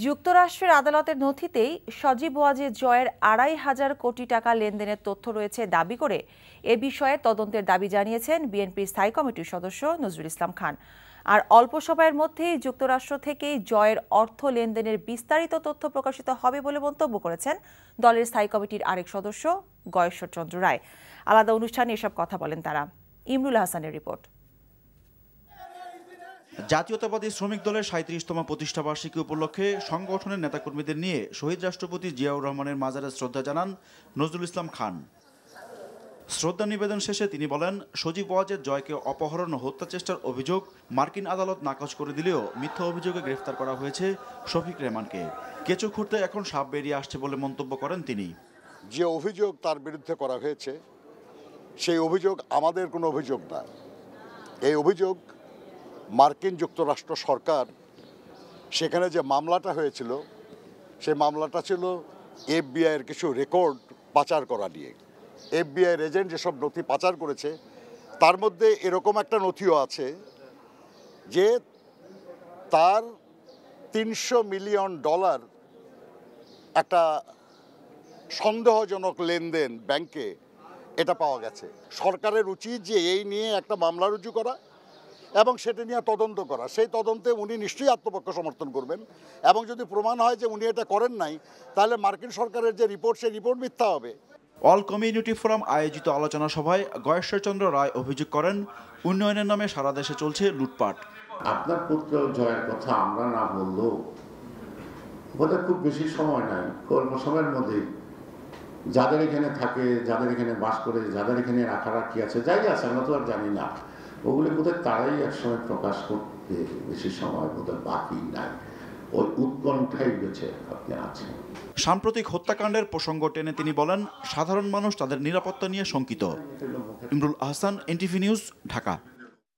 যুক্তরাষ্ট্রের আদালতের নথিতেই সজীব ওয়াজেদ জয়ের ২৫০০ কোটি টাকা লেনদেনের তথ্য রয়েছে দাবি করে এ বিষয়ে তদন্তের দাবি জানিয়েছেন বিএনপির স্থায়ী কমিটির সদস্য নজরুল ইসলাম খান। আর অল্প সময়ের মধ্যেই যুক্তরাষ্ট্র থেকেই জয়ের অর্থ লেনদেনের বিস্তারিত তথ্য প্রকাশিত হবে বলে মন্তব্য করেছেন দলের স্থায়ী কমিটির আরেক সদস্য গয়েশ্বর চন্দ্র রায়। আলাদা অনুষ্ঠানে এসব কথা বলেন তারা। ইমরুল হাসানের রিপোর্ট। জাতীয়তাবাদী শ্রমিক দলের ৩৭তম প্রতিষ্ঠাবার্ষিকী উপলক্ষে সংগঠনের নেতাকর্মীদের নিয়ে শহীদ রাষ্ট্রপতি জিয়াউর রহমানের মাজারে শ্রদ্ধা জানান নজরুল ইসলাম খান। শ্রদ্ধা নিবেদন শেষে তিনি বলেন, সজীব ওয়াজেদ জয়কে অপহরণ ও হত্যা চেষ্টার অভিযোগ মার্কিন আদালত নাকচ করে দিলেও মিথ্যা অভিযোগে গ্রেফতার করা হয়েছে শফিক রেহমানকে। কেঁচো খুঁড়তে এখন সাপ বেরিয়ে আসছে বলে মন্তব্য করেন তিনি। যে অভিযোগ তার বিরুদ্ধে করা হয়েছে সেই অভিযোগ আমাদের কোনো অভিযোগ না। এই অভিযোগ মার্কিন যুক্তরাষ্ট্র সরকার, সেখানে যে মামলাটা হয়েছিল সেই মামলাটা ছিল এফবিআইয়ের কিছু রেকর্ড পাচার করা নিয়ে। এফবিআইয়ের এজেন্ট যেসব নথি পাচার করেছে তার মধ্যে এরকম একটা নথিও আছে যে তার $৩০০ মিলিয়ন একটা সন্দেহজনক লেনদেন ব্যাংকে এটা পাওয়া গেছে। সরকারের উচিত যে এই নিয়ে একটা মামলা রুজু করা এবং সেটা নিয়ে তদন্ত করা। সেই তদন্তে উনি নিশ্চয়ই আত্মপক্ষ সমর্থন করবেন এবং যদি প্রমাণ হয় যে উনি এটা করেন নাই তাহলে মার্কিন সরকারের যে রিপোর্ট সেই রিপোর্ট মিথ্যা হবে। অল কমিউনিটি ফোরাম আয়োজিত আলোচনা সভায় গয়েশ্বর চন্দ্র রায় অভিযোগ করেন, উন্নয়নের নামে সারা দেশে চলছে লুটপাট। আপনার পুত্র জয়ের কথা আমরা না বললেও বোধহয় খুব বেশি সময় নাই, অল্প সময়ের মধ্যে যাদের এখানে থাকে, যাদের এখানে বাস করে, যাদের এখানে রাখারাখি আছে, যাই আছে আমরা তো আর জানি না, ওগুলো বোধহয় তারাই একসময় প্রকাশ করতে বেশি সময় বোধহয় বাকি নাই। ওই উৎকণ্ঠাই বেঁচে আপনি আছেন। সাম্প্রতিক হত্যাকাণ্ডের প্রসঙ্গ টেনে তিনি বলেন, সাধারণ মানুষ তাদের নিরাপত্তা নিয়ে শঙ্কিত। Imrul Ahsan, NTV news, Dhaka.